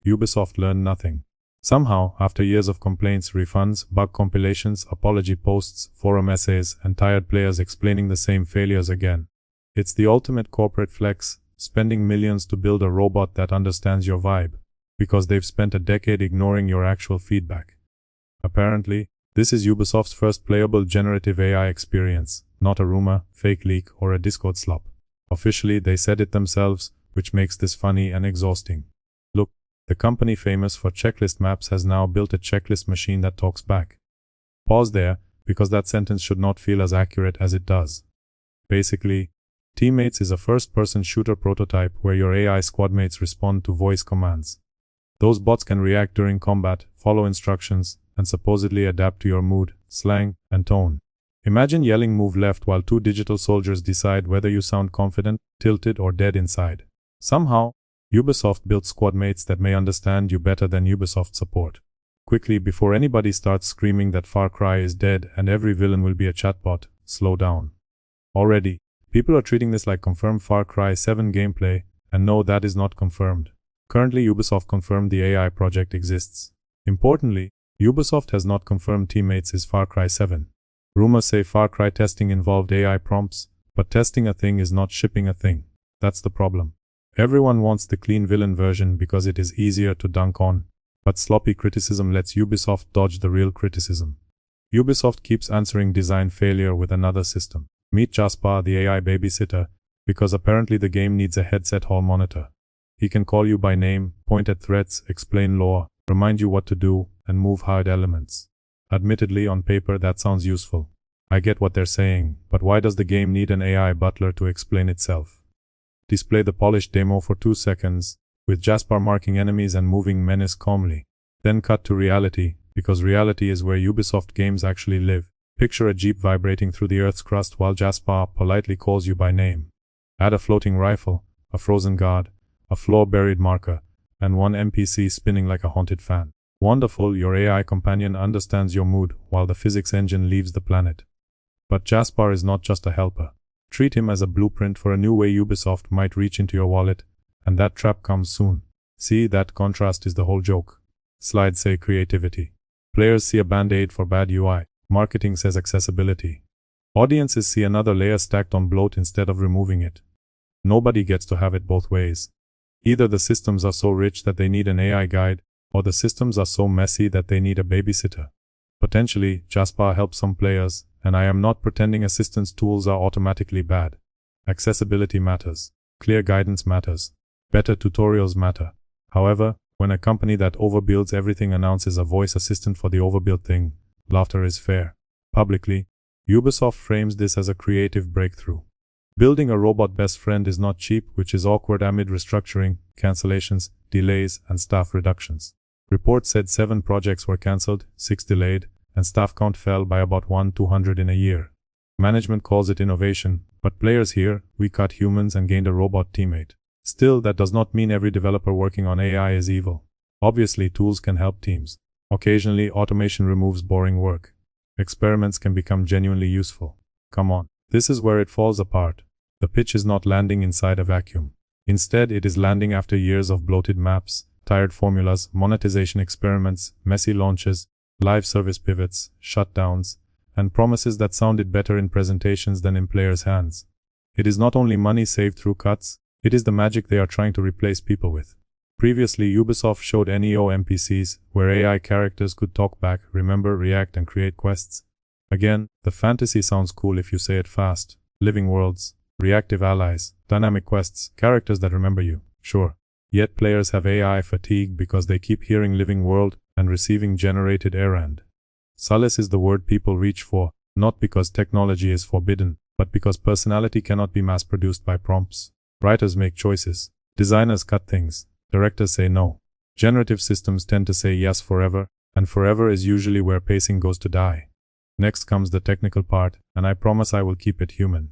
Ubisoft learned nothing. Somehow, after years of complaints, refunds, bug compilations, apology posts, forum essays, and tired players explaining the same failures again. It's the ultimate corporate flex, spending millions to build a robot that understands your vibe, because they've spent a decade ignoring your actual feedback. Apparently, this is Ubisoft's first playable generative AI experience, not a rumor, fake leak, or a Discord slop. Officially, they said it themselves, which makes this funny and exhausting. Look, the company famous for checklist maps has now built a checklist machine that talks back. Pause there, because that sentence should not feel as accurate as it does. Basically, Teammates is a first-person shooter prototype where your AI squadmates respond to voice commands. Those bots can react during combat, follow instructions, and supposedly adapt to your mood, slang, and tone. Imagine yelling "move left" while two digital soldiers decide whether you sound confident, tilted, or dead inside. Somehow, Ubisoft built squadmates that may understand you better than Ubisoft support. Quickly, before anybody starts screaming that Far Cry is dead and every villain will be a chatbot, slow down. Already, people are treating this like confirmed Far Cry 7 gameplay, and no, that is not confirmed. Currently, Ubisoft confirmed the AI project exists. Importantly, Ubisoft has not confirmed Teammates is Far Cry 7. Rumors say Far Cry testing involved AI prompts, but testing a thing is not shipping a thing. That's the problem. Everyone wants the clean villain version because it is easier to dunk on, but sloppy criticism lets Ubisoft dodge the real criticism. Ubisoft keeps answering design failure with another system. Meet Jaspar, the AI babysitter, because apparently the game needs a headset hall monitor. He can call you by name, point at threats, explain lore, remind you what to do, and move hard elements. Admittedly, on paper that sounds useful. I get what they're saying, but why does the game need an AI butler to explain itself? Display the polished demo for 2 seconds, with Jaspar marking enemies and moving menace calmly. Then cut to reality, because reality is where Ubisoft games actually live. Picture a jeep vibrating through the earth's crust while Jaspar politely calls you by name. Add a floating rifle, a frozen guard, a floor-buried marker, and one NPC spinning like a haunted fan. Wonderful, your AI companion understands your mood while the physics engine leaves the planet. But Jaspar is not just a helper. Treat him as a blueprint for a new way Ubisoft might reach into your wallet, and that trap comes soon. See, that contrast is the whole joke. Slides say creativity. Players see a band-aid for bad UI. Marketing says accessibility. Audiences see another layer stacked on bloat instead of removing it. Nobody gets to have it both ways. Either the systems are so rich that they need an AI guide, or the systems are so messy that they need a babysitter. Potentially, Jaspar helps some players, and I am not pretending assistance tools are automatically bad. Accessibility matters. Clear guidance matters. Better tutorials matter. However, when a company that overbuilds everything announces a voice assistant for the overbuilt thing, laughter is fair. Publicly, Ubisoft frames this as a creative breakthrough. Building a robot best friend is not cheap, which is awkward amid restructuring, cancellations, delays, and staff reductions. Reports said 7 projects were cancelled, 6 delayed, and staff count fell by about 1-200 in a year. Management calls it innovation, but players hear, we cut humans and gained a robot teammate. Still, that does not mean every developer working on AI is evil. Obviously, tools can help teams. Occasionally, automation removes boring work. Experiments can become genuinely useful. Come on, this is where it falls apart. The pitch is not landing inside a vacuum. Instead, it is landing after years of bloated maps, tired formulas, monetization experiments, messy launches, live service pivots, shutdowns, and promises that sounded better in presentations than in players' hands. It is not only money saved through cuts, it is the magic they are trying to replace people with. Previously, Ubisoft showed NEO NPCs, where AI characters could talk back, remember, react, and create quests. Again, the fantasy sounds cool if you say it fast. Living worlds, reactive allies, dynamic quests, characters that remember you, sure. Yet players have AI fatigue because they keep hearing living world and receiving generated errand. Solace is the word people reach for, not because technology is forbidden, but because personality cannot be mass-produced by prompts. Writers make choices. Designers cut things. Directors say no. Generative systems tend to say yes forever, and forever is usually where pacing goes to die. Next comes the technical part, and I promise I will keep it human.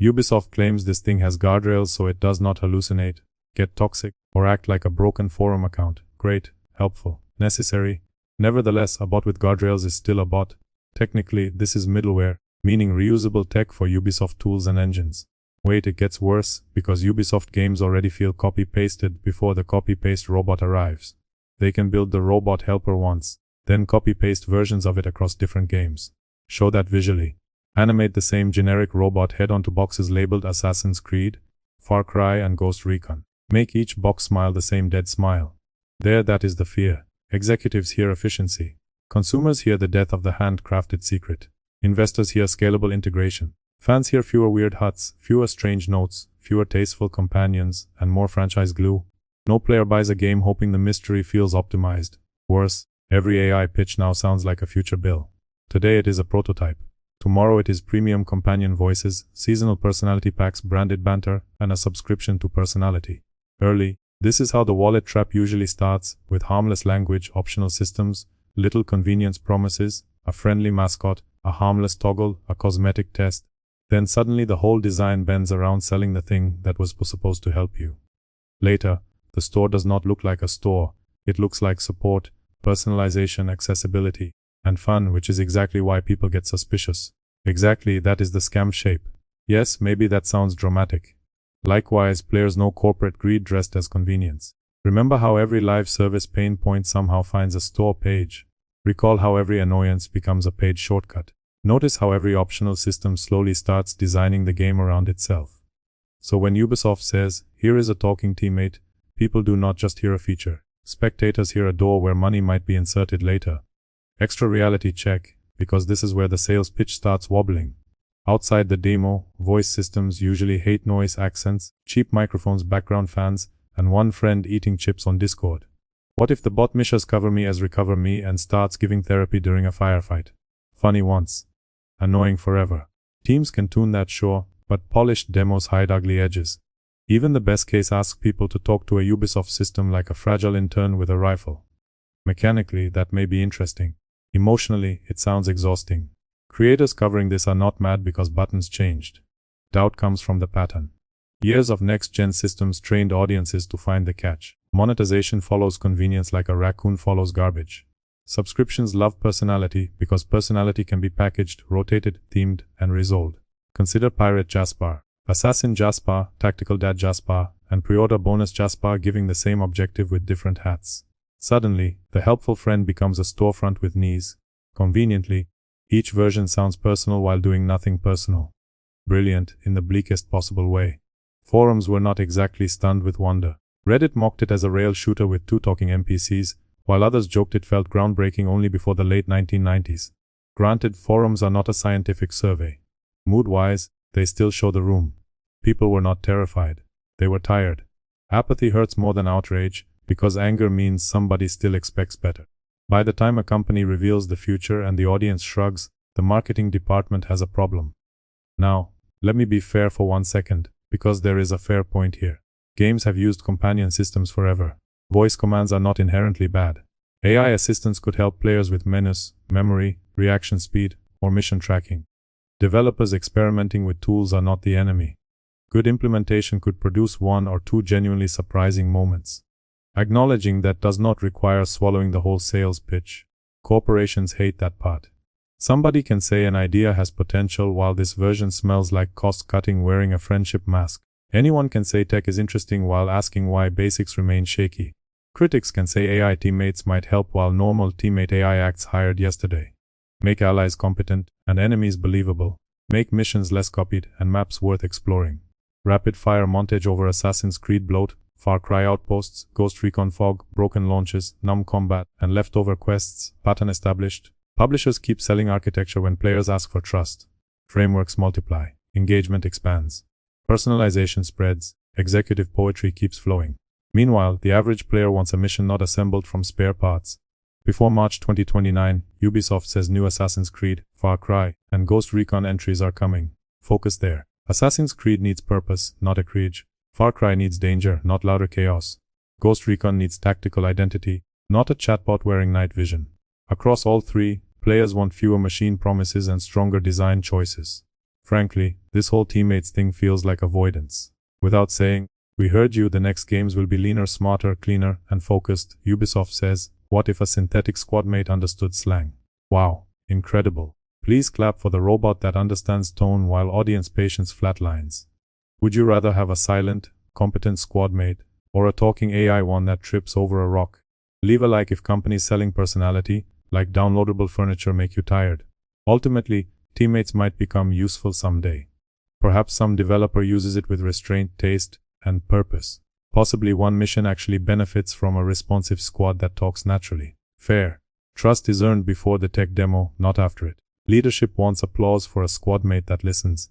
Ubisoft claims this thing has guardrails so it does not hallucinate, get toxic, or act like a broken forum account. Great, helpful, necessary. Nevertheless, a bot with guardrails is still a bot. Technically, this is middleware, meaning reusable tech for Ubisoft tools and engines. Wait, it gets worse, because Ubisoft games already feel copy-pasted before the copy-paste robot arrives. They can build the robot helper once, then copy-paste versions of it across different games. Show that visually. Animate the same generic robot head onto boxes labeled Assassin's Creed, Far Cry and Ghost Recon. Make each box smile the same dead smile. There, that is the fear. Executives hear efficiency. Consumers hear the death of the handcrafted secret. Investors hear scalable integration. Fans hear fewer weird huts, fewer strange notes, fewer tasteful companions, and more franchise glue. No player buys a game hoping the mystery feels optimized. Worse, every AI pitch now sounds like a future bill. Today it is a prototype. Tomorrow it is premium companion voices, seasonal personality packs, branded banter, and a subscription to personality. Early, this is how the wallet trap usually starts, with harmless language, optional systems, little convenience promises, a friendly mascot, a harmless toggle, a cosmetic test. Then suddenly the whole design bends around selling the thing that was supposed to help you. Later, the store does not look like a store. It looks like support, personalization, accessibility, and fun, which is exactly why people get suspicious. Exactly, that is the scam shape. Yes, maybe that sounds dramatic. Likewise, players know corporate greed dressed as convenience. Remember how every live service pain point somehow finds a store page. Recall how every annoyance becomes a paid shortcut. Notice how every optional system slowly starts designing the game around itself. So when Ubisoft says, "Here is a talking teammate," people do not just hear a feature. Spectators hear a door where money might be inserted later. Extra reality check, because this is where the sales pitch starts wobbling. Outside the demo, voice systems usually hate noise, accents, cheap microphones, background fans, and one friend eating chips on Discord. What if the bot misses cover me as recover me and starts giving therapy during a firefight? Funny once. Annoying forever. Teams can tune that, sure, but polished demos hide ugly edges. Even the best case asks people to talk to a Ubisoft system like a fragile intern with a rifle. Mechanically, that may be interesting. Emotionally, it sounds exhausting. Creators covering this are not mad because buttons changed. Doubt comes from the pattern. Years of next-gen systems trained audiences to find the catch. Monetization follows convenience like a raccoon follows garbage. Subscriptions love personality because personality can be packaged, rotated, themed, and resold. Consider Pirate Jaspar, Assassin Jaspar, Tactical Dad Jaspar, and Pre-order Bonus Jaspar giving the same objective with different hats. Suddenly, the helpful friend becomes a storefront with knees. Conveniently, each version sounds personal while doing nothing personal. Brilliant, in the bleakest possible way. Forums were not exactly stunned with wonder. Reddit mocked it as a rail shooter with two talking NPCs, while others joked it felt groundbreaking only before the late 1990s. Granted, forums are not a scientific survey. Mood-wise, they still show the room. People were not terrified. They were tired. Apathy hurts more than outrage, because anger means somebody still expects better. By the time a company reveals the future and the audience shrugs, the marketing department has a problem. Now, let me be fair for 1 second, because there is a fair point here. Games have used companion systems forever. Voice commands are not inherently bad. AI assistants could help players with menus, memory, reaction speed, or mission tracking. Developers experimenting with tools are not the enemy. Good implementation could produce 1 or 2 genuinely surprising moments. Acknowledging that does not require swallowing the whole sales pitch. Corporations hate that part. Somebody can say an idea has potential while this version smells like cost-cutting wearing a friendship mask. Anyone can say tech is interesting while asking why basics remain shaky. Critics can say AI teammates might help while normal teammate AI acts hired yesterday. Make allies competent and enemies believable. Make missions less copied and maps worth exploring. Rapid-fire montage over Assassin's Creed bloat, Far Cry outposts, Ghost Recon fog, broken launches, numb combat, and leftover quests, pattern established. Publishers keep selling architecture when players ask for trust. Frameworks multiply. Engagement expands. Personalization spreads. Executive poetry keeps flowing. Meanwhile, the average player wants a mission not assembled from spare parts. Before March 2029, Ubisoft says new Assassin's Creed, Far Cry, and Ghost Recon entries are coming. Focus there. Assassin's Creed needs purpose, not a creed. Far Cry needs danger, not louder chaos. Ghost Recon needs tactical identity, not a chatbot wearing night vision. Across all three, players want fewer machine promises and stronger design choices. Frankly, this whole teammates thing feels like avoidance. Without saying, "We heard you, the next games will be leaner, smarter, cleaner, and focused," Ubisoft says, what if a synthetic squadmate understood slang? Wow, incredible. Please clap for the robot that understands tone while audience patience flatlines. Would you rather have a silent, competent squadmate, or a talking AI one that trips over a rock? Leave a like if companies selling personality, like downloadable furniture, make you tired. Ultimately, teammates might become useful someday. Perhaps some developer uses it with restraint, taste, and purpose. Possibly one mission actually benefits from a responsive squad that talks naturally. Fair. Trust is earned before the tech demo, not after it. Leadership wants applause for a squad mate that listens.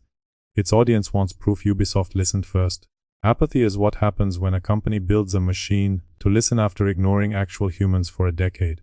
Its audience wants proof Ubisoft listened first. Apathy is what happens when a company builds a machine to listen after ignoring actual humans for a decade.